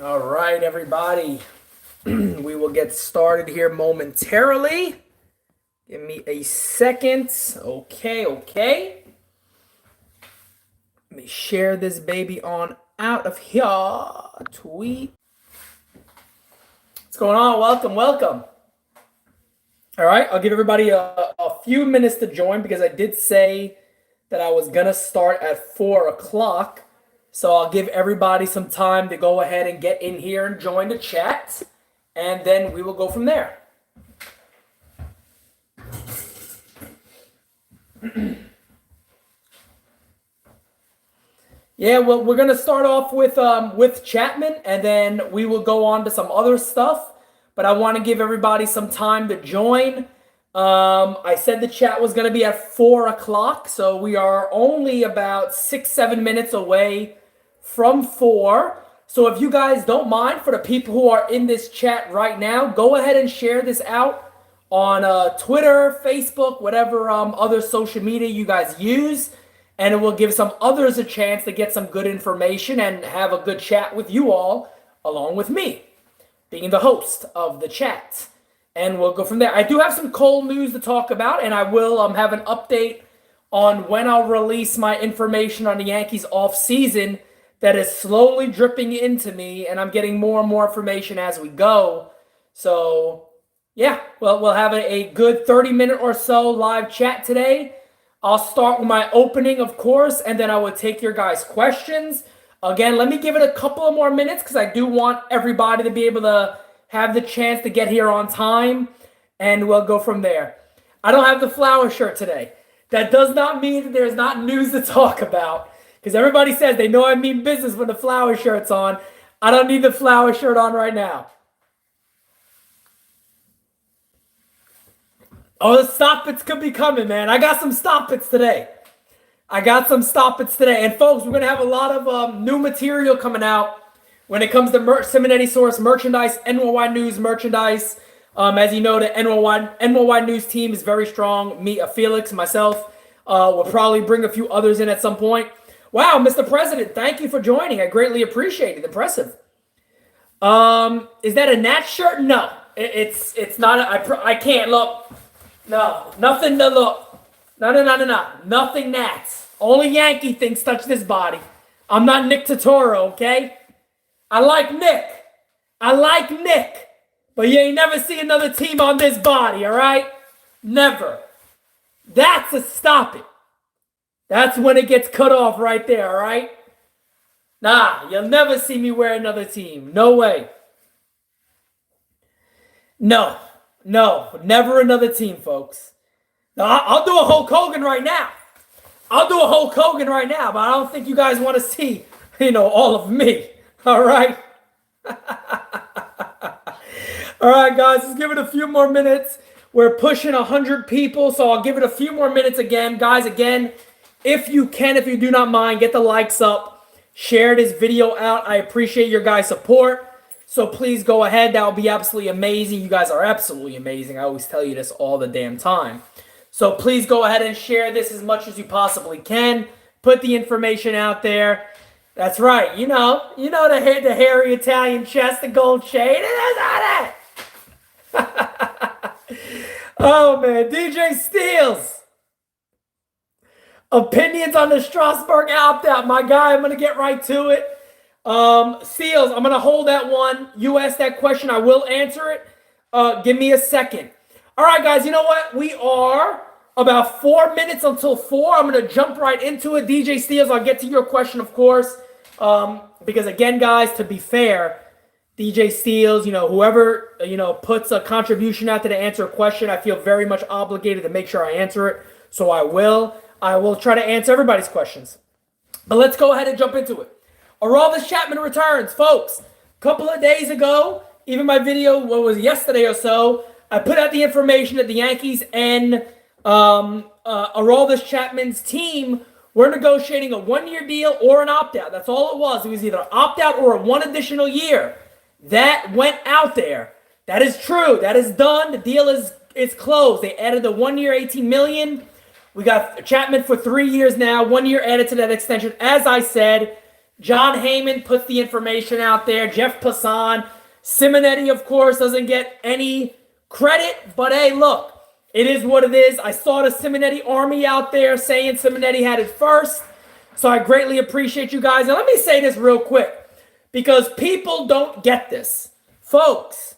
All right, everybody. We will get started here momentarily. Give me a second. Okay. Let me share this baby on out of here. Tweet. What's going on? Welcome. All right, I'll give everybody a few minutes to join because I did say that I was going to start at 4 o'clock. So I'll give everybody some time to go ahead and get in here and join the chat. And then we will go from there. Yeah, well, we're going to start off with Chapman, and then we will go on to some other stuff. But I want to give everybody some time to join. I said the chat was going to be at 4 o'clock, so we are only about 6-7 minutes away from 4. So if you guys don't mind, for the people who are in this chat right now, go ahead and share this out on Twitter, Facebook, whatever other social media you guys use. And it will give some others a chance to get some good information and have a good chat with you all, along with me, being the host of the chat. And we'll go from there. I do have some cold news to talk about, and I will have an update on when I'll release my information on the Yankees off-season that is slowly dripping into me, and I'm getting more and more information as we go. So, yeah, well, we'll have a good 30-minute or so live chat today. I'll start with my opening, of course, and then I will take your guys' questions. Again, let me give it a couple of more minutes because I do want everybody to be able to have the chance to get here on time, and we'll go from there. I don't have the flower shirt today. That does not mean that there's not news to talk about, because everybody says they know I mean business when the flower shirt's on. I don't need the flower shirt on right now. Oh, the stop-its could be coming, man. I got some stop-its today. And folks, we're going to have a lot of new material coming out when it comes to Simonetti Source merchandise, NYY News merchandise. As you know, the NYY News team is very strong. Me, Felix, myself, will probably bring a few others in at some point. Wow, Mr. President, thank you for joining. I greatly appreciate it. Impressive. Is that a Nat shirt? No, it's not. I can't look. No, nothing to look. No. Nothing Nats. Only Yankee things touch this body. I'm not Nick Totoro, okay? I like Nick. But you ain't never see another team on this body, all right? Never. That's a stop it. That's when it gets cut off right there, all right? Nah, you'll never see me wear another team. No way. No, never another team, folks. No, I'll do a Hulk Hogan right now. But I don't think you guys want to see, all of me. All right? All right, guys, let's give it a few more minutes. We're pushing 100 people, so I'll give it a few more minutes again. Guys, again, if you do not mind, get the likes up. Share this video out. I appreciate your guys' support. So please go ahead. That will be absolutely amazing. You guys are absolutely amazing. I always tell you this all the damn time. So please go ahead and share this as much as you possibly can. Put the information out there. That's right. You know the hairy Italian chest, the gold chain. That's not it. Oh, man. DJ Steels. Opinions on the Strasburg opt-out. My guy, I'm going to get right to it. Steels, I'm going to hold that one. You asked that question. I will answer it. Give me a second. All right, guys. You know what? We are about 4 minutes until 4. I'm going to jump right into it. DJ Steels, I'll get to your question, of course. Because, again, guys, to be fair, DJ Steels, whoever, puts a contribution out there to answer a question, I feel very much obligated to make sure I answer it. So I will try to answer everybody's questions. But let's go ahead and jump into it. Aroldis Chapman returns, folks. A couple of days ago, even my video, what was yesterday or so, I put out the information that the Yankees and Aroldis Chapman's team were negotiating a one-year deal or an opt-out. That's all it was. It was either opt-out or one additional year. That went out there. That is true. That is done. The deal is closed. They added the 1 year, $18 million. We got Chapman for 3 years now. 1 year added to that extension. As I said, John Heyman puts the information out there. Jeff Passan. Simonetti, of course, doesn't get any credit. But hey, look, it is what it is. I saw the Simonetti army out there saying Simonetti had it first. So I greatly appreciate you guys. And let me say this real quick, because people don't get this. Folks,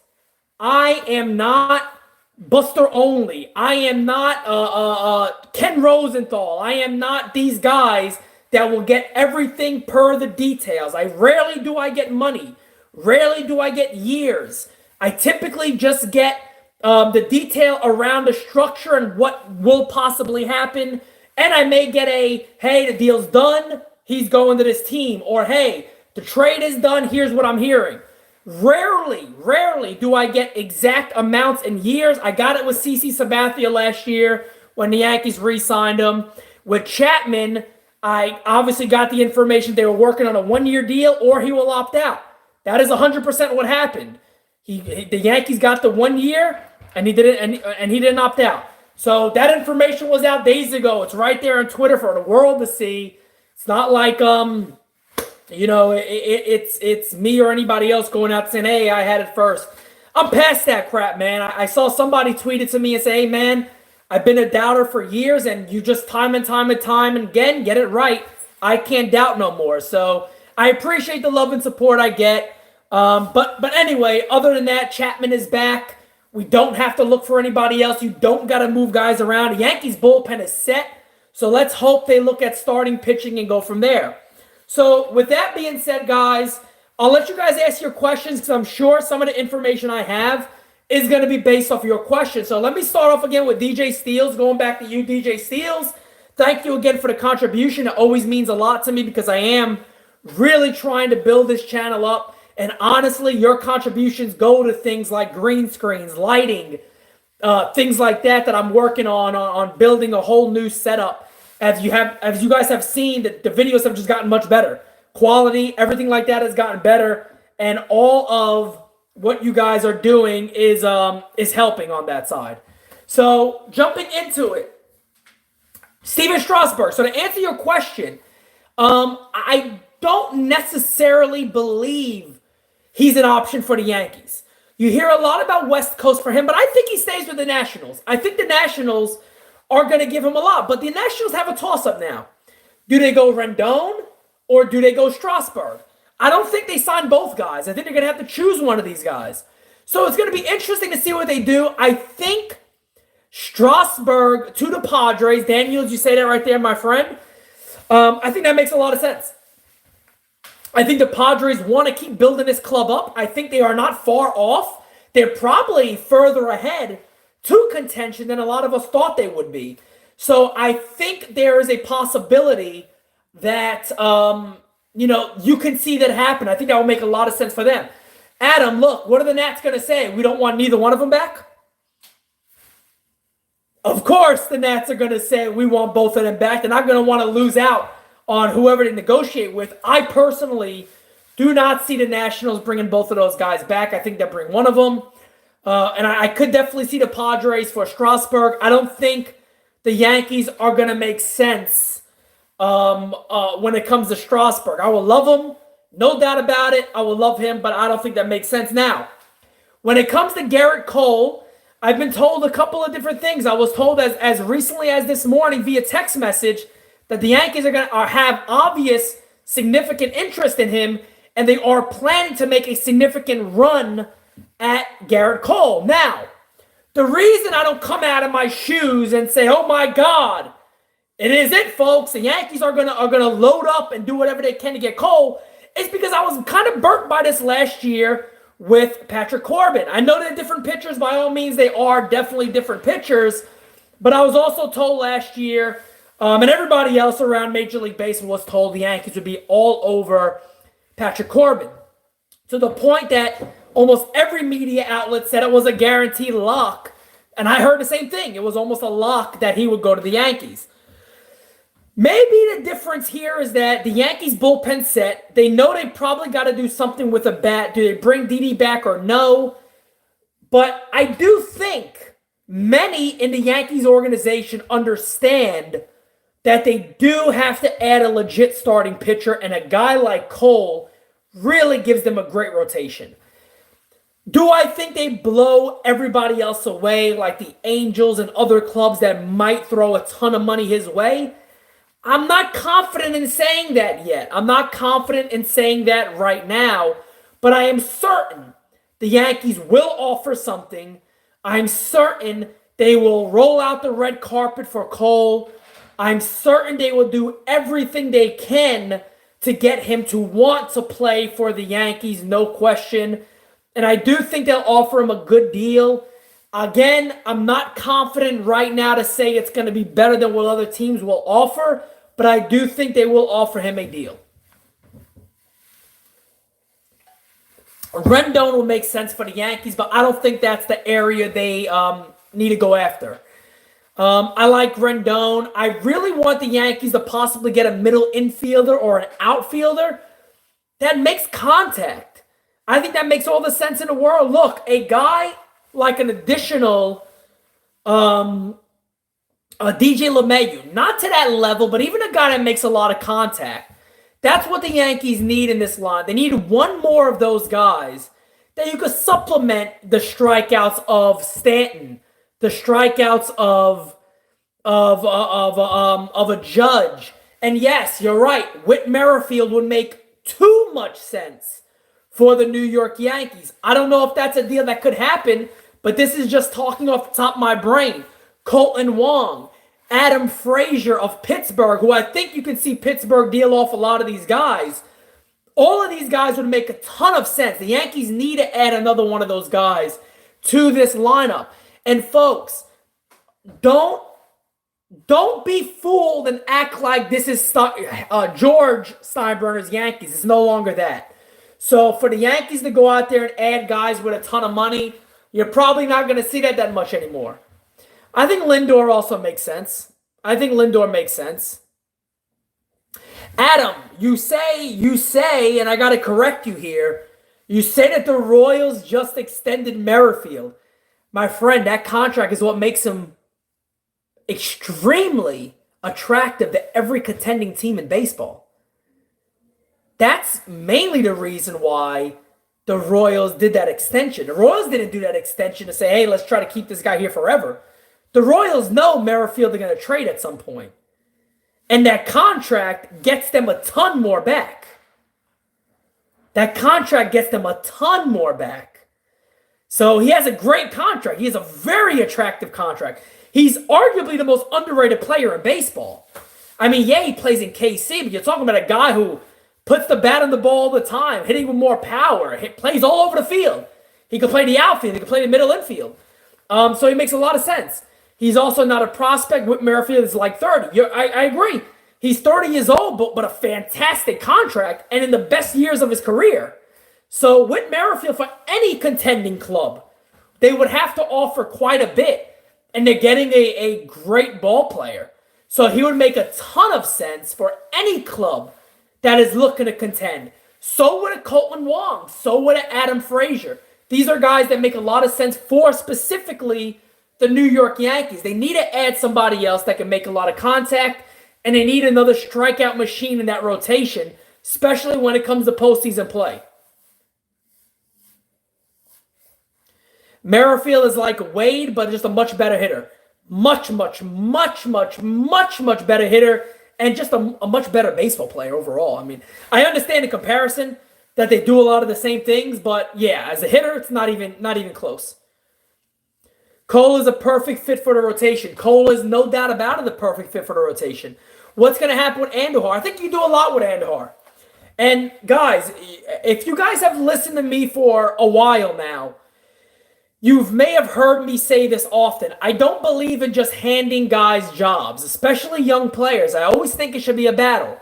I am not Buster Only. I am not Ken Rosenthal. I am not these guys that will get everything per the details. Rarely do I get money. Rarely do I get years. I typically just get the detail around the structure and what will possibly happen. And I may get hey, the deal's done, he's going to this team. Or, hey, the trade is done, here's what I'm hearing. Rarely do I get exact amounts in years. I got it with CC Sabathia last year when the Yankees re-signed him. With Chapman, I obviously got the information they were working on a one-year deal or he will opt out. That is 100% what happened. The Yankees got the 1 year and he didn't opt out. So that information was out days ago. It's right there on Twitter for the world to see. It's not like it's me or anybody else going out saying, hey, I had it first. I'm past that crap, man. I saw somebody tweet it to me and say, hey, man, I've been a doubter for years, and you just time and time again get it right. I can't doubt no more. So I appreciate the love and support I get. But anyway, other than that, Chapman is back. We don't have to look for anybody else. You don't got to move guys around. The Yankees bullpen is set. So let's hope they look at starting pitching and go from there. So with that being said, guys, I'll let you guys ask your questions because I'm sure some of the information I have is going to be based off of your questions. So let me start off again with DJ Steels. Going back to you, DJ Steels. Thank you again for the contribution. It always means a lot to me because I am really trying to build this channel up. And honestly, your contributions go to things like green screens, lighting, things like that I'm working on building a whole new setup. As you guys have seen, the videos have just gotten much better. Quality, everything like that has gotten better. And all of what you guys are doing is helping on that side. So jumping into it, Steven Strasburg. So to answer your question, I don't necessarily believe he's an option for the Yankees. You hear a lot about West Coast for him, but I think he stays with the Nationals. I think the Nationals are going to give him a lot, but the Nationals have a toss-up now. Do they go Rendon or do they go Strasburg? I don't think they sign both guys. I think they're going to have to choose one of these guys. So it's going to be interesting to see what they do. I think Strasburg to the Padres. Daniels, you say that right there, my friend. I think that makes a lot of sense. I think the Padres want to keep building this club up. I think they are not far off. They're probably further ahead to contention than a lot of us thought they would be. So I think there is a possibility that, you can see that happen. I think that will make a lot of sense for them. Adam, look, what are the Nats going to say? We don't want neither one of them back? Of course the Nats are going to say we want both of them back. They're not going to want to lose out on whoever to negotiate with. I personally do not see the Nationals bringing both of those guys back. I think they'll bring one of them. And I could definitely see the Padres for Strasburg. I don't think the Yankees are going to make sense when it comes to Strasburg. I will love him. No doubt about it. I will love him, but I don't think that makes sense. Now, when it comes to Garrett Cole, I've been told a couple of different things. I was told as recently as this morning via text message that the Yankees are going to have obvious significant interest in him, and they are planning to make a significant run at Garrett Cole. Now, the reason I don't come out of my shoes and say, oh my God, it is it, folks, the Yankees are gonna load up and do whatever they can to get Cole, is because I was kind of burnt by this last year with Patrick Corbin. I know they're different pitchers. By all means, they are definitely different pitchers. But I was also told last year, and everybody else around Major League Baseball was told the Yankees would be all over Patrick Corbin. To the point that almost every media outlet said it was a guaranteed lock. And I heard the same thing. It was almost a lock that he would go to the Yankees. Maybe the difference here is that the Yankees bullpen set. They know they probably got to do something with a bat. Do they bring Didi back or no? But I do think many in the Yankees organization understand that they do have to add a legit starting pitcher, and a guy like Cole really gives them a great rotation. Do I think they blow everybody else away like the Angels and other clubs that might throw a ton of money his way? I'm not confident in saying that yet. I'm not confident in saying that right now, but I am certain the Yankees will offer something. I'm certain they will roll out the red carpet for Cole. I'm certain they will do everything they can to get him to want to play for the Yankees, no question. And I do think they'll offer him a good deal. Again, I'm not confident right now to say it's going to be better than what other teams will offer, but I do think they will offer him a deal. Rendon will make sense for the Yankees, but I don't think that's the area they need to go after. I like Rendon. I really want the Yankees to possibly get a middle infielder or an outfielder that makes contact. I think that makes all the sense in the world. Look, a guy like an additional DJ LeMahieu, not to that level, but even a guy that makes a lot of contact. That's what the Yankees need in this line. They need one more of those guys that you could supplement the strikeouts of Stanton, the strikeouts of a Judge. And yes, you're right. Whit Merrifield would make too much sense for the New York Yankees. I don't know if that's a deal that could happen, but this is just talking off the top of my brain. Colton Wong, Adam Frazier of Pittsburgh, who I think you can see Pittsburgh deal off a lot of these guys. All of these guys would make a ton of sense. The Yankees need to add another one of those guys to this lineup. And folks, don't be fooled and act like this is George Steinbrenner's Yankees. It's no longer that. So for the Yankees to go out there and add guys with a ton of money, you're probably not going to see that much anymore. I think Lindor also makes sense. Adam, you say, and I got to correct you here, you say that the Royals just extended Merrifield. My friend, that contract is what makes him extremely attractive to every contending team in baseball. That's mainly the reason why the Royals did that extension. The Royals didn't do that extension to say, hey, let's try to keep this guy here forever. The Royals know Merrifield are going to trade at some point. And that contract gets them a ton more back. So he has a great contract. He has a very attractive contract. He's arguably the most underrated player in baseball. I mean, yeah, he plays in KC, but you're talking about a guy who puts the bat on the ball all the time, hitting with more power, plays all over the field. He can play the outfield. He can play the middle infield. So he makes a lot of sense. He's also not a prospect. Whit Merrifield is like 30. I agree. He's 30 years old, but a fantastic contract and in the best years of his career. So Whit Merrifield, for any contending club, they would have to offer quite a bit. And they're getting a great ball player. So he would make a ton of sense for any club that is looking to contend. So would a Colton Wong. So would an Adam Frazier. These are guys that make a lot of sense for specifically the New York Yankees. They need to add somebody else that can make a lot of contact, and they need another strikeout machine in that rotation, especially when it comes to postseason play. Merrifield is like Wade, but just a much better hitter. Much better hitter, and just a much better baseball player overall. I mean, I understand the comparison that they do a lot of the same things, but yeah, as a hitter, it's not even close. Cole is a perfect fit for the rotation. Cole is no doubt about it the perfect fit for the rotation. What's going to happen with Andujar? I think you do a lot with Andujar. And guys, if you guys have listened to me for a while now, you may have heard me say this often. I don't believe in just handing guys jobs, especially young players. I always think it should be a battle.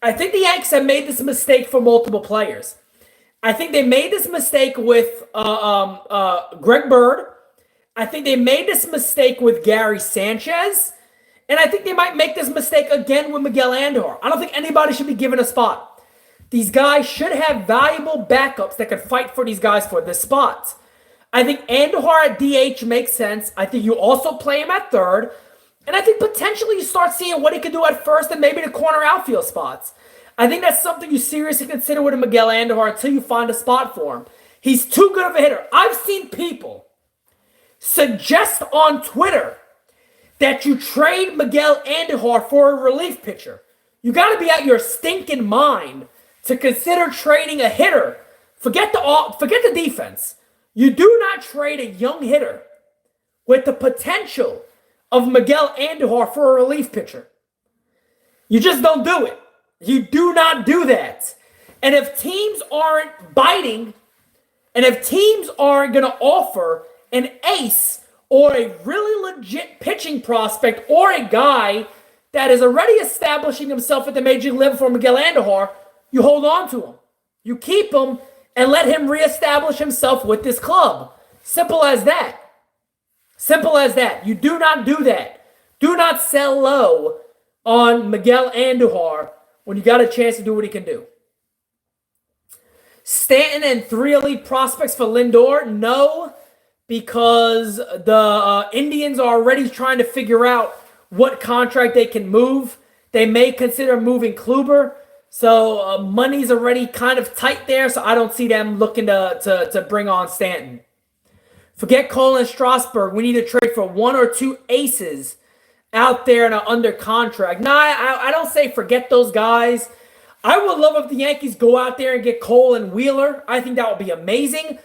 I think the Yankees have made this mistake for multiple players. I think they made this mistake with Greg Bird. I think they made this mistake with Gary Sanchez. And I think they might make this mistake again with Miguel Andujar. I don't think anybody should be given a spot. These guys should have valuable backups that can fight for these guys for this spot. I think Andujar at DH makes sense. I think you also play him at third. And I think potentially you start seeing what he can do at first and maybe the corner outfield spots. I think that's something you seriously consider with a Miguel Andujar until you find a spot for him. He's too good of a hitter. I've seen people suggest on Twitter that you trade Miguel Andujar for a relief pitcher. You got to be out your stinking mind to consider trading a hitter. Forget the defense. You do not trade a young hitter with the potential of Miguel Andujar for a relief pitcher. You just don't do it. You do not do that. And if teams aren't biting, and if teams aren't going to offer an ace or a really legit pitching prospect or a guy that is already establishing himself at the major league level for Miguel Andujar, you hold on to him. You keep him and let him reestablish himself with this club. Simple as that. Simple as that. You do not do that. Do not sell low on Miguel Andujar when you got a chance to do what he can do. Stanton and 3 elite prospects for Lindor? No, because the Indians are already trying to figure out what contract they can move. They may consider moving Kluber. So money's already kind of tight there, so I don't see them looking to bring on Stanton. Forget Cole and Strasburg. We need to trade for 1 or 2 aces out there and are under contract. Nah, I don't say forget those guys. I would love if the Yankees go out there and get Cole and Wheeler. I think that would be amazing.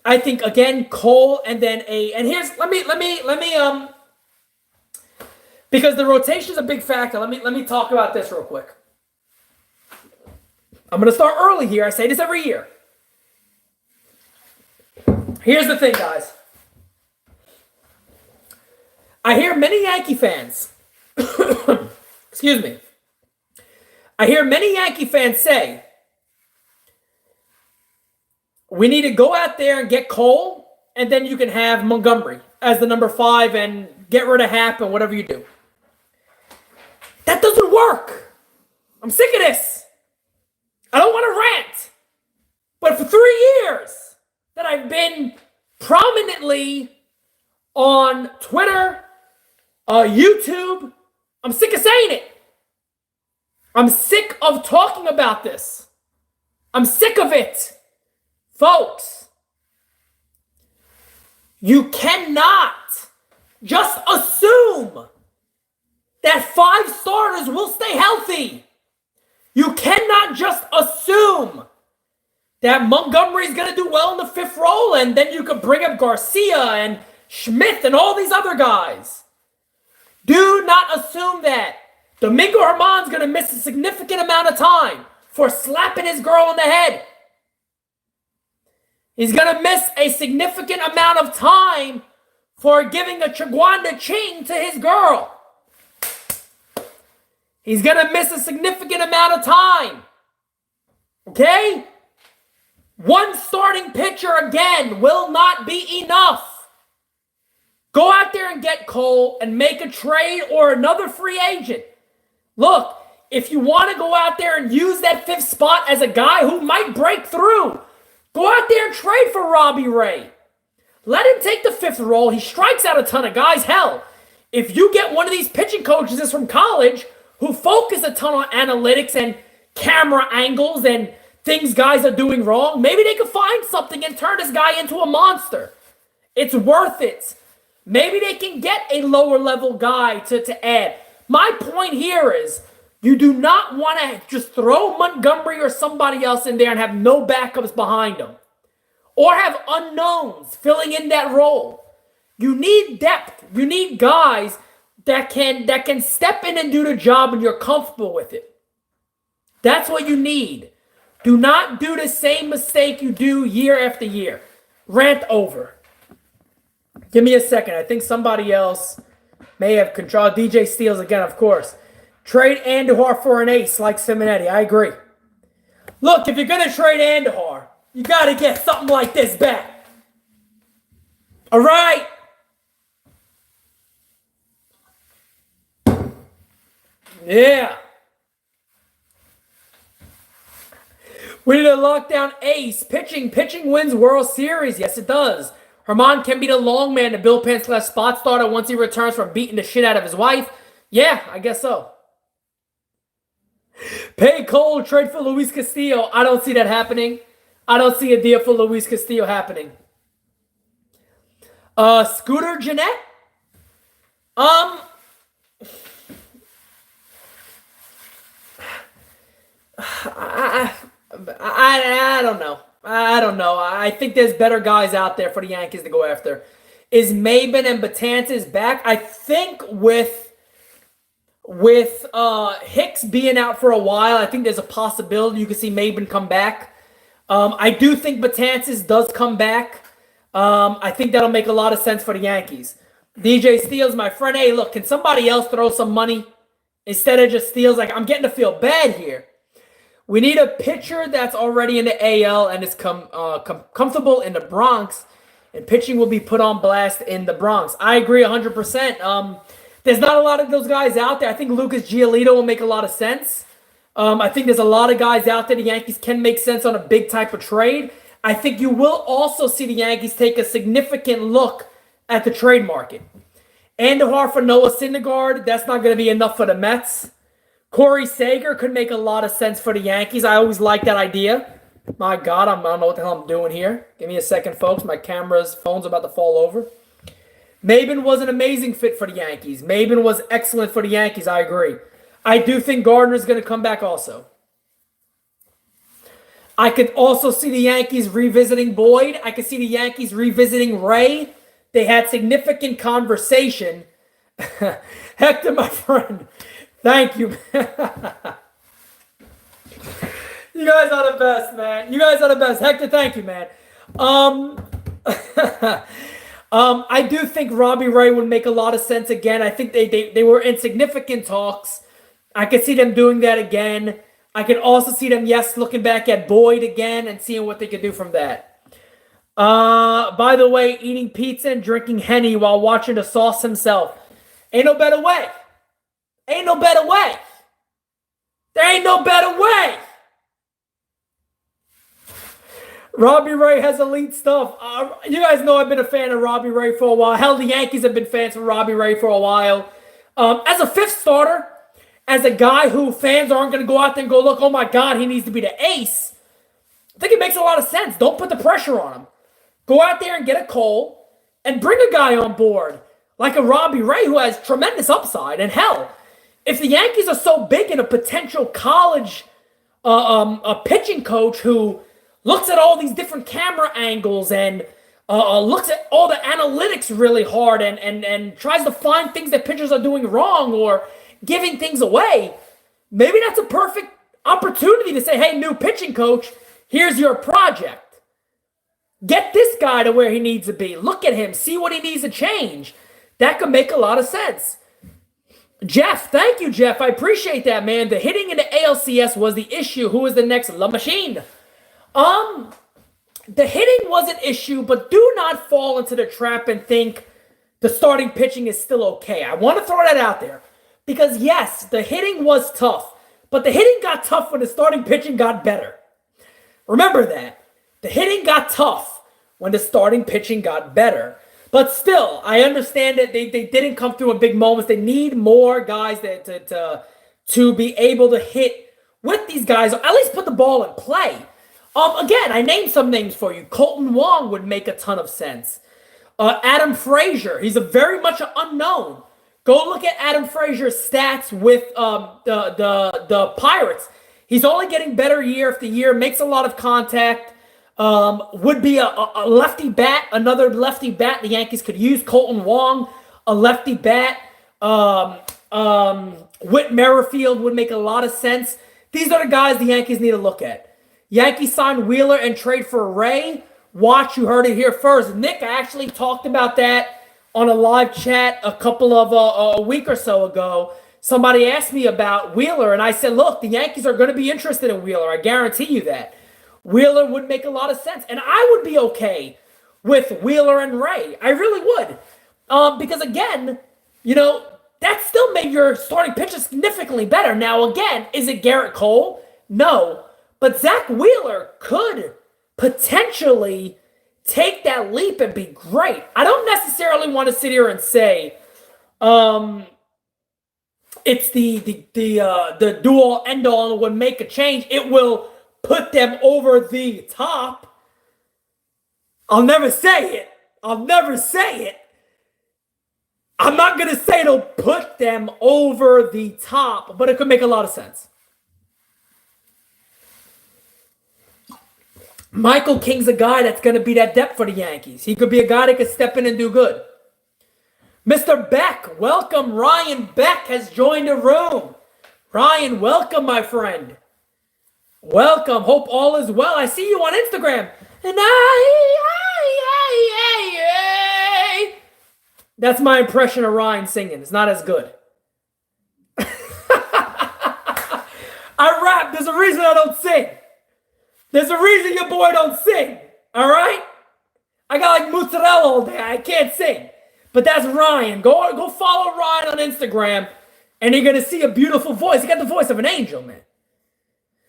I think again Cole and then let me because the rotation is a big factor. Let me talk about this real quick. I'm going to start early here. I say this every year. Here's the thing, guys. I hear many Yankee fans, excuse me. I hear many Yankee fans say, we need to go out there and get Cole, and then you can have Montgomery as the number 5 and get rid of Happ and whatever you do. That doesn't work. I'm sick of this. I don't want to rant. But for 3 years that I've been prominently on Twitter, YouTube, I'm sick of saying it. I'm sick of talking about this. I'm sick of it. Folks, you cannot just assume that 5 starters will stay healthy. You cannot just assume that Montgomery's going to do well in the 5th role and then you could bring up Garcia and Schmidt and all these other guys. Do not assume that. Domingo Germán's going to miss a significant amount of time for slapping his girl in the head. He's going to miss a significant amount of time for giving a Chiguanda Ching to his girl. He's going to miss a significant amount of time. Okay? 1 starting pitcher again will not be enough. Go out there and get Cole and make a trade or another free agent. Look, if you want to go out there and use that 5th spot as a guy who might break through, go out there and trade for Robbie Ray. Let him take the 5th role. He strikes out a ton of guys. Hell, if you get one of these pitching coaches from college who focus a ton on analytics and camera angles and things guys are doing wrong, maybe they could find something and turn this guy into a monster. It's worth it. Maybe they can get a lower level guy to add. My point here is you do not want to just throw Montgomery or somebody else in there and have no backups behind them. Or have unknowns filling in that role. You need depth. You need guys that can step in and do the job and you're comfortable with it. That's what you need. Do not do the same mistake you do year after year. Rant over. Give me a second. I think somebody else may have control. DJ Steals again, of course. Trade Andujar for an ace like Simonetti. I agree. Look, if you're going to trade Andujar, you got to get something like this back. All right? Yeah. We need a lockdown ace. Pitching wins World Series. Yes, it does. Herman can be the long man, the Bill Pants spot starter once he returns from beating the shit out of his wife. Yeah, I guess so. Pay Cole, trade for Luis Castillo. I don't see that happening. I don't see a deal for Luis Castillo happening. Scooter Jeanette? I don't know. I don't know. I think there's better guys out there for the Yankees to go after. Is Maben and Betances back? I think with Hicks being out for a while, I think there's a possibility you could see Maben come back. I do think Betances does come back. I think that'll make a lot of sense for the Yankees. DJ Steele's my friend. Hey, look, can somebody else throw some money instead of just Steele's? Like, I'm getting to feel bad here. We need a pitcher that's already in the AL and is comfortable in the Bronx, and pitching will be put on blast in the Bronx. I agree 100%. There's not a lot of those guys out there. I think Lucas Giolito will make a lot of sense. I think there's a lot of guys out there the Yankees can make sense on a big type of trade. I think you will also see the Yankees take a significant look at the trade market. Andujar for Noah Syndergaard, that's not going to be enough for the Mets. Corey Seager could make a lot of sense for the Yankees. I always like that idea. My God, I don't know what the hell I'm doing here. Give me a second, folks. My phone's about to fall over. Maben was an amazing fit for the Yankees. Maben was excellent for the Yankees. I agree. I do think Gardner's going to come back also. I could also see the Yankees revisiting Boyd. I could see the Yankees revisiting Ray. They had significant conversation. Hector, my friend, thank you. You guys are the best, man. You guys are the best. Hector, thank you, man. I do think Robbie Ray would make a lot of sense again. I think they were in significant talks. I could see them doing that again. I could also see them, looking back at Boyd again and seeing what they could do from that. By the way, eating pizza and drinking Henny while watching the Sauce himself. Ain't no better way. Ain't no better way. There ain't no better way. Robbie Ray has elite stuff. You guys know I've been a fan of Robbie Ray for a while. Hell, the Yankees have been fans of Robbie Ray for a while. As a fifth starter, as a guy who fans aren't going to go out there and go, look, oh my God, he needs to be the ace. I think it makes a lot of sense. Don't put the pressure on him. Go out there and get a Cole and bring a guy on board like a Robbie Ray who has tremendous upside. And hell, if the Yankees are so big in a potential college a pitching coach who looks at all these different camera angles and looks at all the analytics really hard and tries to find things that pitchers are doing wrong or giving things away, maybe that's a perfect opportunity to say, hey, new pitching coach, here's your project. Get this guy to where he needs to be. Look at him. See what he needs to change. That could make a lot of sense. Jeff, thank you, Jeff. I appreciate that, man. The hitting in the ALCS was the issue. Who is the next La Machine? The hitting was an issue, but do not fall into the trap and think the starting pitching is still okay. I want to throw that out there. Because, yes, the hitting was tough, but the hitting got tough when the starting pitching got better. Remember that. The hitting got tough when the starting pitching got better. But still, I understand that they didn't come through in big moments. They need more guys to be able to hit with these guys, or at least put the ball in play. Again, I named some names for you. Colton Wong would make a ton of sense. Adam Frazier, he's a very much an unknown. Go look at Adam Frazier's stats with the Pirates. He's only getting better year after year, makes a lot of contact, would be a lefty bat, another lefty bat the Yankees could use. Colton Wong, a lefty bat. Whit Merrifield would make a lot of sense. These are the guys the Yankees need to look at. Yankees signed Wheeler and trade for Ray. Watch, you heard it here first. Nick, I actually talked about that on a live chat a week or so ago. Somebody asked me about Wheeler, and I said, look, the Yankees are going to be interested in Wheeler. I guarantee you that. Wheeler would make a lot of sense, and I would be okay with Wheeler and Ray. I really would. Because, again, that still made your starting pitcher significantly better. Now, again, is it Garrett Cole? No. But Zach Wheeler could potentially take that leap and be great. I don't necessarily want to sit here and say it's the do all end all and would make a change. It will put them over the top. I'll never say it. I'm not going to say it'll put them over the top, but it could make a lot of sense. Michael King's a guy that's going to be that depth for the Yankees. He could be a guy that could step in and do good. Mr. Beck, welcome. Ryan Beck has joined the room. Ryan, welcome, my friend. Welcome. Hope all is well. I see you on Instagram. And that's my impression of Ryan singing. It's not as good. I rap. There's a reason I don't sing. There's a reason your boy don't sing. All right? I got like mozzarella all day. I can't sing. But that's Ryan. Go follow Ryan on Instagram, and you're going to see a beautiful voice. He got the voice of an angel, man.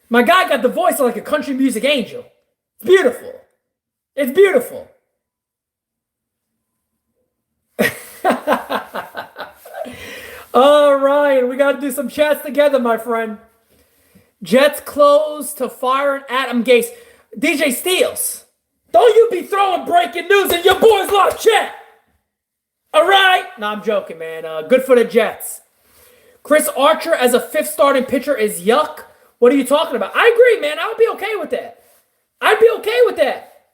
My guy got the voice of like a country music angel. It's beautiful. It's beautiful. All right, we got to do some chats together, my friend. Jets close to firing Adam Gase. DJ Steels, don't you be throwing breaking news in your boys' live chat. All right? No, I'm joking, man. Good for the Jets. Chris Archer as a fifth starting pitcher is yuck. What are you talking about? I agree, man. I would be okay with that. I'd be okay with that.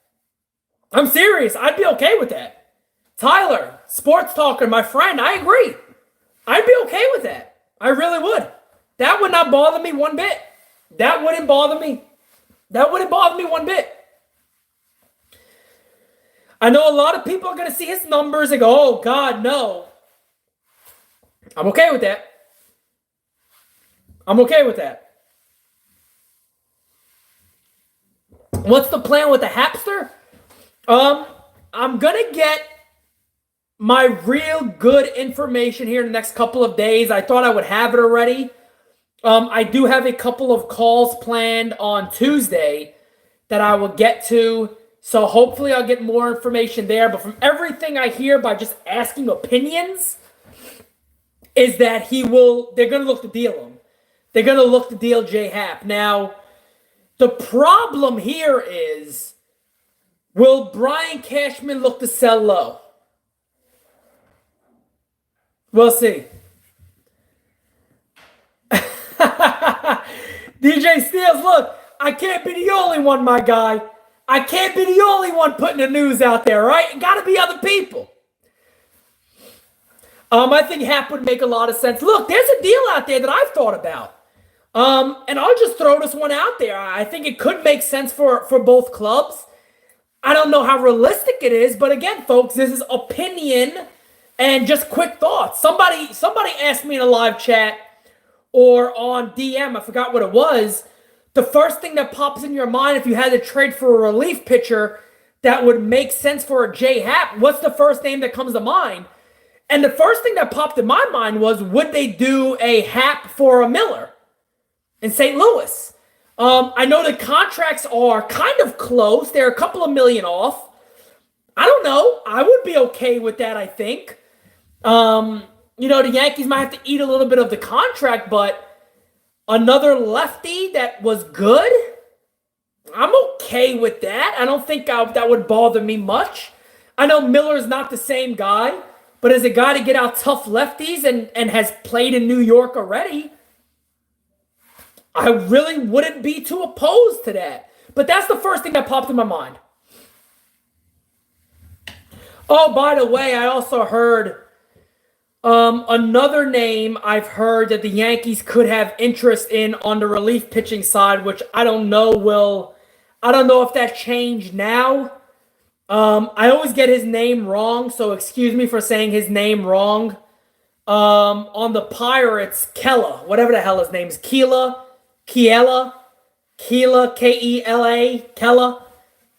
I'm serious. I'd be okay with that. Tyler, sports talker, my friend, I agree. I'd be okay with that. I really would. That would not bother me one bit. That wouldn't bother me. That wouldn't bother me one bit. I know a lot of people are going to see his numbers and go, oh, God, no. I'm okay with that. I'm okay with that. What's the plan with the Hapster? I'm going to get my real good information here in the next couple of days. I thought I would have it already. I do have a couple of calls planned on Tuesday that I will get to. So hopefully I'll get more information there. But from everything I hear by just asking opinions is that they're going to look to deal him. They're going to look to deal J-Hap. Now, the problem here is, will Brian Cashman look to sell low? We'll see. DJ Steels, look, I can't be the only one, my guy. I can't be the only one putting the news out there, right? It got to be other people. I think Hap would make a lot of sense. Look, there's a deal out there that I've thought about. And I'll just throw this one out there. I think it could make sense for both clubs. I don't know how realistic it is, but again, folks, this is opinion and just quick thoughts. Somebody asked me in a live chat or on DM, I forgot what it was, the first thing that pops in your mind if you had to trade for a relief pitcher that would make sense for a J-Hap, what's the first name that comes to mind? And the first thing that popped in my mind was, would they do a Hap for a Miller in St. Louis? I know the contracts are kind of close. They're a couple of million off. I don't know. I would be okay with that, I think. The Yankees might have to eat a little bit of the contract, but another lefty that was good, I'm okay with that. I don't think that would bother me much. I know Miller's not the same guy, but as a guy to get out tough lefties and has played in New York already, I really wouldn't be too opposed to that. But that's the first thing that popped in my mind. Oh, by the way, I also heard another name I've heard that the Yankees could have interest in on the relief pitching side, which I don't know if that changed now. I always get his name wrong, so excuse me for saying his name wrong. On the Pirates, Kela, whatever the hell his name is, Kela, Kela, Kela. Kela.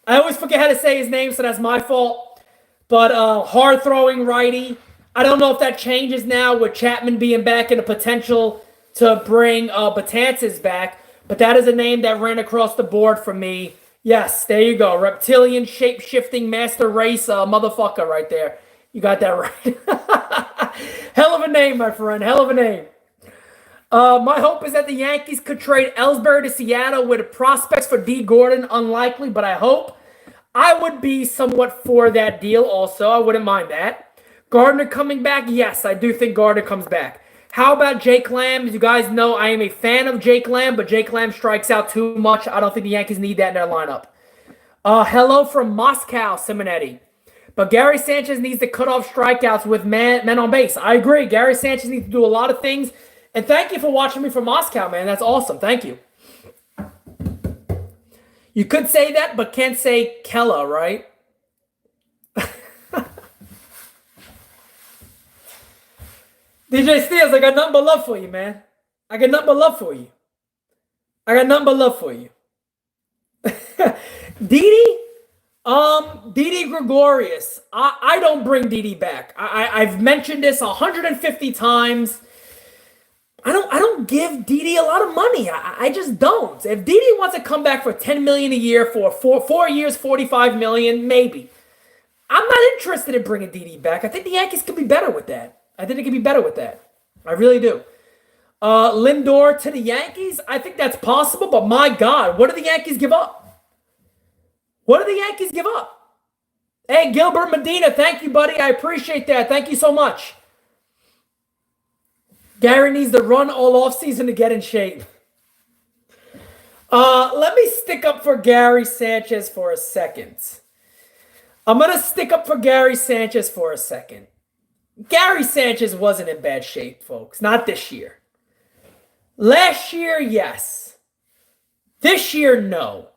I always forget how to say his name, so that's my fault. But hard-throwing righty. I don't know if that changes now with Chapman being back and the potential to bring Betances back, but that is a name that ran across the board for me Yes, there you go. Reptilian shape-shifting master race motherfucker right there. You got that right. Hell of a name, my friend. Hell of a name. My hope is that the Yankees could trade Ellsbury to Seattle with prospects for D. Gordon. Unlikely, but I hope. I would be somewhat for that deal also. I wouldn't mind that. Gardner coming back? Yes, I do think Gardner comes back. How about Jake Lamb? As you guys know, I am a fan of Jake Lamb, but Jake Lamb strikes out too much. I don't think the Yankees need that in their lineup. Hello from Moscow, Simonetti. But Gary Sanchez needs to cut off strikeouts with men on base. I agree. Gary Sanchez needs to do a lot of things. And thank you for watching me from Moscow, man. That's awesome. Thank you. You could say that, but can't say Kella, right? DJ Steels, I got nothing but love for you, man. I got nothing but love for you. I got nothing but love for you. Didi? Didi Gregorius. I don't bring Didi back. I've mentioned this 150 times. I don't give Didi a lot of money. I just don't. If Didi wants to come back for $10 million a year for 4 years, $45 million, maybe. I'm not interested in bringing Didi back. I think the Yankees could be better with that. I think they could be better with that. I really do. Lindor to the Yankees. I think that's possible, but my God, what do the Yankees give up? What do the Yankees give up? Hey, Gilbert Medina, thank you, buddy. I appreciate that. Thank you so much. Gary needs to run all offseason to get in shape. Let me stick up for Gary Sanchez for a second. I'm going to stick up for Gary Sanchez for a second. Gary Sanchez wasn't in bad shape, folks. Not this year. Last year, yes. This year, no.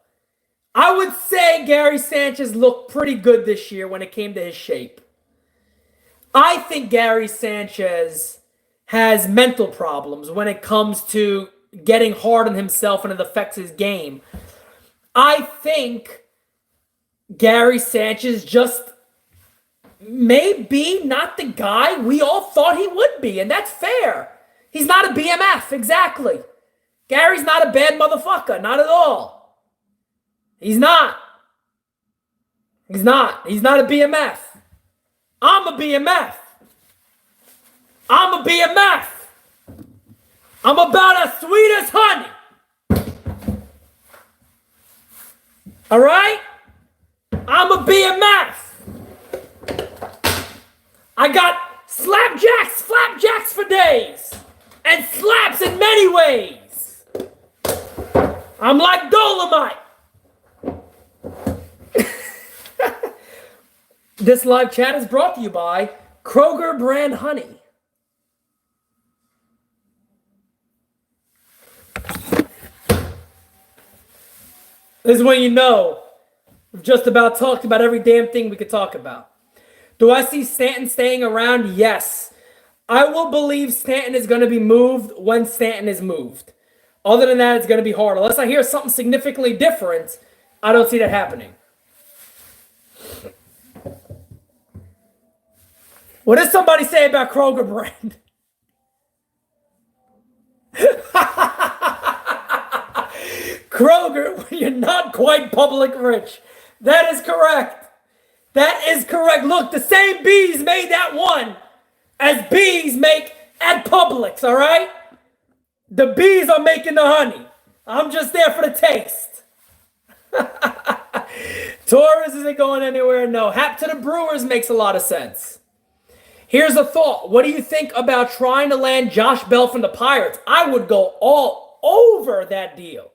I would say Gary Sanchez looked pretty good this year when it came to his shape. I think Gary Sanchez has mental problems when it comes to getting hard on himself and it affects his game. I think Gary Sanchez just may be not the guy we all thought he would be, and that's fair. He's not a BMF, exactly. Gary's not a bad motherfucker, not at all. He's not. He's not. He's not a BMF. I'm a BMF. I'm a BMF. I'm about as sweet as honey. All right? I'm a BMF. I got flapjacks for days, and slaps in many ways. I'm like Dolomite. This live chat is brought to you by Kroger brand honey. This is when you know we've just about talked about every damn thing we could talk about. Do I see Stanton staying around? Yes. I will believe Stanton is going to be moved when Stanton is moved. Other than that, it's going to be hard. Unless I hear something significantly different, I don't see that happening. What does somebody say about Kroger brand? Kroger, you're not quite public rich. That is correct. That is correct. Look, the same bees made that one as bees make at Publix, all right? The bees are making the honey. I'm just there for the taste. Torres isn't going anywhere. No. Hap to the Brewers makes a lot of sense. Here's a thought. What do you think about trying to land Josh Bell from the Pirates? I would go all over that deal.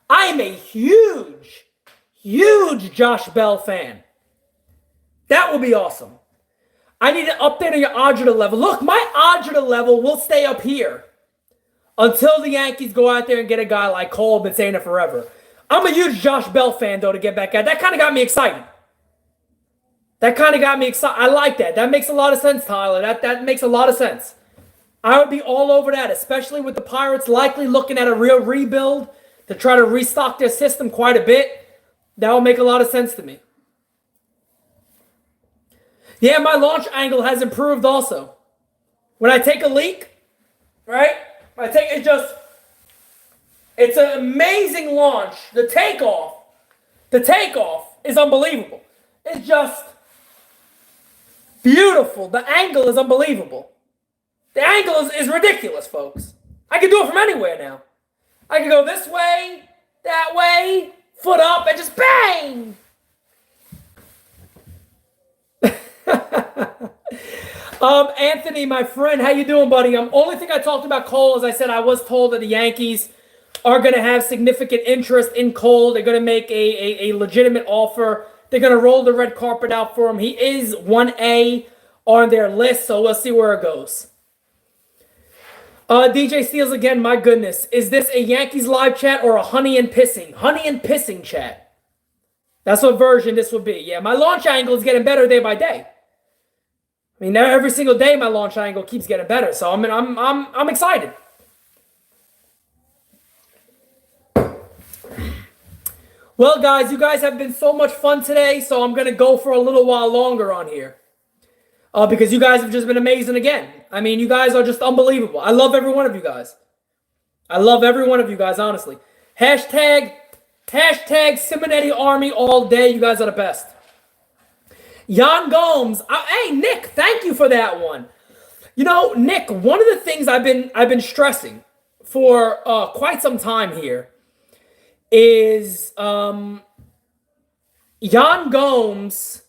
I am a huge Josh Bell fan. That would be awesome. I need an update on your agita level. Look, my agita level will stay up here until the Yankees go out there and get a guy like Cole. I've been saying it forever. I'm a huge Josh Bell fan, though, to get back at. That kind of got me excited. I like that. That makes a lot of sense, Tyler. That makes a lot of sense. I would be all over that, especially with the Pirates likely looking at a real rebuild to try to restock their system quite a bit. That would make a lot of sense to me. Yeah, my launch angle has improved also. When I take a leak, right? It's an amazing launch. The takeoff The takeoff is unbelievable. It's just beautiful. The angle is unbelievable. The angle is ridiculous, folks. I can do it from anywhere now. I can go this way, that way, foot up, and just bang! Anthony, my friend, how you doing, buddy? Only thing I talked about Cole is I said I was told that the Yankees are going to have significant interest in Cole. They're going to make a legitimate offer. They're going to roll the red carpet out for him. He is 1A on their list, so we'll see where it goes. DJ Steels again, my goodness. Is this a Yankees live chat or a honey and pissing chat? That's what version this would be. Yeah, my launch angle is getting better day by day. I mean, every single day my launch angle keeps getting better, so I'm excited. Well, guys, you guys have been so much fun today, so I'm going to go for a little while longer on here. Because you guys have just been amazing again. I mean, you guys are just unbelievable. I love every one of you guys. I love every one of you guys, honestly. Hashtag Simonetti Army all day. You guys are the best. Jan Gomes. Hey, Nick, thank you for that one. You know, Nick, one of the things I've been stressing for quite some time here is Jan Gomes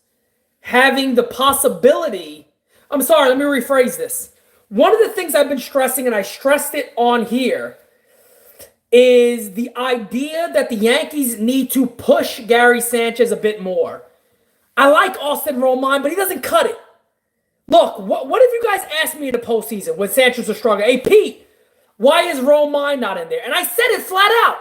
having the possibility. I'm sorry, let me rephrase this. One of the things I've been stressing, and I stressed it on here, is the idea that the Yankees need to push Gary Sanchez a bit more. I like Austin Romine, but he doesn't cut it. Look, what if you guys asked me in the postseason when Sanchez was struggling? Hey, Pete, why is Romine not in there? And I said it flat out.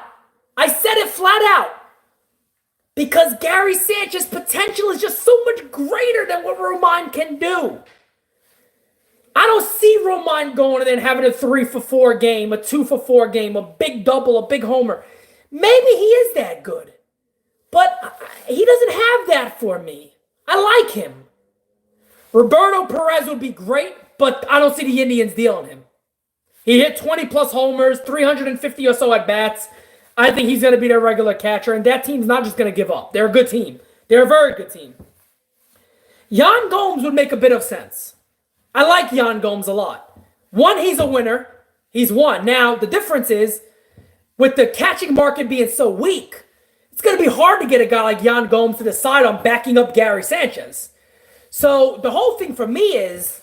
Because Gary Sanchez's potential is just so much greater than what Romine can do. I don't see Romine going and then having a 3-for-4 game, a 2-for-4 game, a big double, a big homer. Maybe he is that good. But he doesn't have that for me. I like him. Roberto Perez would be great, but I don't see the Indians dealing him. He hit 20-plus homers, 350 or so at-bats. I think he's going to be their regular catcher, and that team's not just going to give up. They're a good team. They're a very good team. Jan Gomes would make a bit of sense. I like Jan Gomes a lot. One, he's a winner. He's won. Now, the difference is, with the catching market being so weak, it's going to be hard to get a guy like Jan Gomes to decide on backing up Gary Sanchez. So, the whole thing for me is,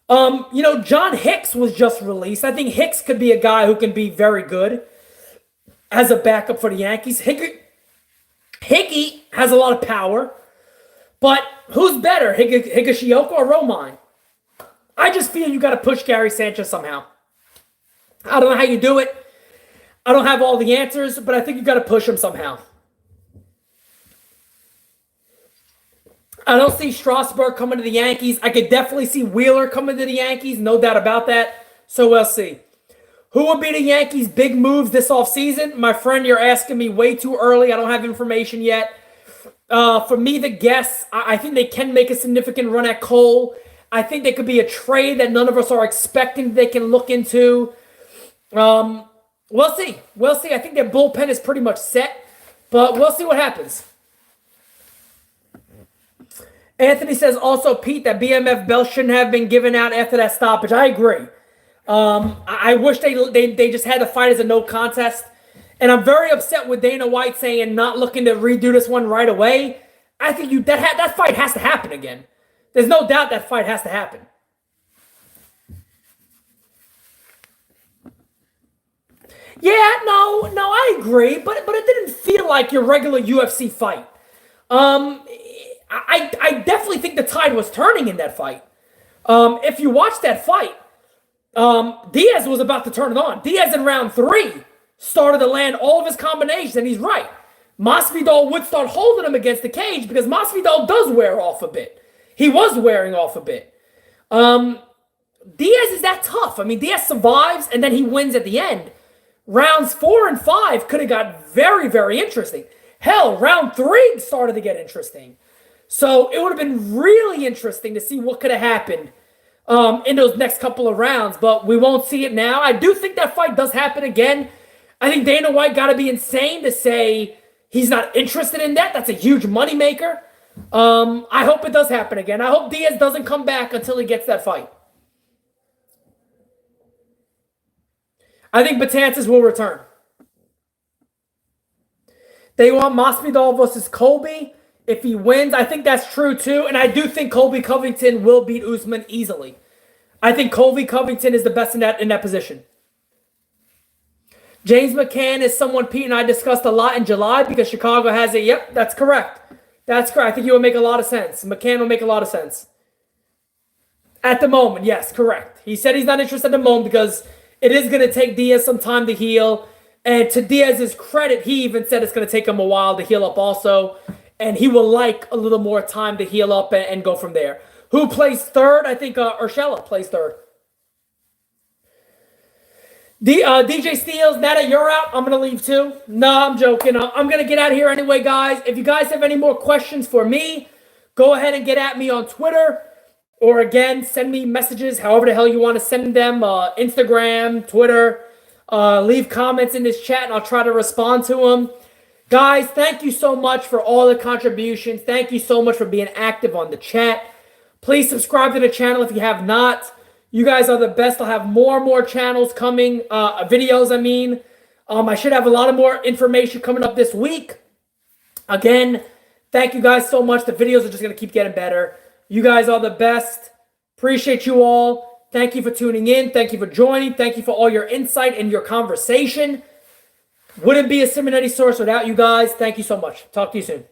John Hicks was just released. I think Hicks could be a guy who can be very good as a backup for the Yankees. Higgy has a lot of power, but who's better, Higashioka or Romine? I just feel you got to push Gary Sanchez somehow. I don't know how you do it. I don't have all the answers, but I think you got to push him somehow. I don't see Strasburg coming to the Yankees. I could definitely see Wheeler coming to the Yankees, no doubt about that. So we'll see. Who will be the Yankees' big moves this offseason? My friend, you're asking me way too early. I don't have information yet. For me to guess, I think they can make a significant run at Cole. I think there could be a trade that none of us are expecting they can look into. We'll see. I think their bullpen is pretty much set, but we'll see what happens. Anthony says also, Pete, that BMF belt shouldn't have been given out after that stoppage. I agree. I wish they just had the fight as a no contest. And I'm very upset with Dana White saying not looking to redo this one right away. I think that fight has to happen again. There's no doubt that fight has to happen. Yeah, no, I agree, but it didn't feel like your regular UFC fight. I definitely think the tide was turning in that fight. If you watch that fight, Diaz was about to turn it on. Diaz in round 3 started to land all of his combinations, and he's right. Masvidal would start holding him against the cage because Masvidal does wear off a bit. He was wearing off a bit. Diaz is that tough. I mean, Diaz survives, and then he wins at the end. Rounds 4 and 5 could have got very, very interesting. Hell, round 3 started to get interesting. So it would have been really interesting to see what could have happened in those next couple of rounds, but we won't see it now. I do think that fight does happen again. I think Dana White got to be insane to say he's not interested in that. That's a huge moneymaker. I hope it does happen again. I hope Diaz doesn't come back until he gets that fight. I think Betances will return. They want Masvidal versus Colby. If he wins, I think that's true too. And I do think Colby Covington will beat Usman easily. I think Colby Covington is the best in that position. James McCann is someone Pete and I discussed a lot in July because Chicago has it. Yep, that's correct. That's correct. I think he will make a lot of sense. McCann will make a lot of sense. At the moment, yes, correct. He said he's not interested at the moment because it is going to take Diaz some time to heal. And to Diaz's credit, he even said it's going to take him a while to heal up also. And he will like a little more time to heal up and go from there. Who plays third? I think Urshela plays third. DJ Steele, Nata, you're out. I'm going to leave too. No, I'm joking. I'm going to get out of here anyway, guys. If you guys have any more questions for me, go ahead and get at me on Twitter. Or again, send me messages, however the hell you want to send them. Instagram, Twitter. Leave comments in this chat and I'll try to respond to them. Guys, thank you so much for all the contributions. Thank you so much for being active on the chat. Please subscribe to the channel if you have not. You guys are the best. I'll have more and more channels coming, videos, I mean. I should have a lot of more information coming up this week. Again, thank you guys so much. The videos are just going to keep getting better. You guys are the best. Appreciate you all. Thank you for tuning in. Thank you for joining. Thank you for all your insight and your conversation. Wouldn't be a Simonetti source without you guys. Thank you so much. Talk to you soon.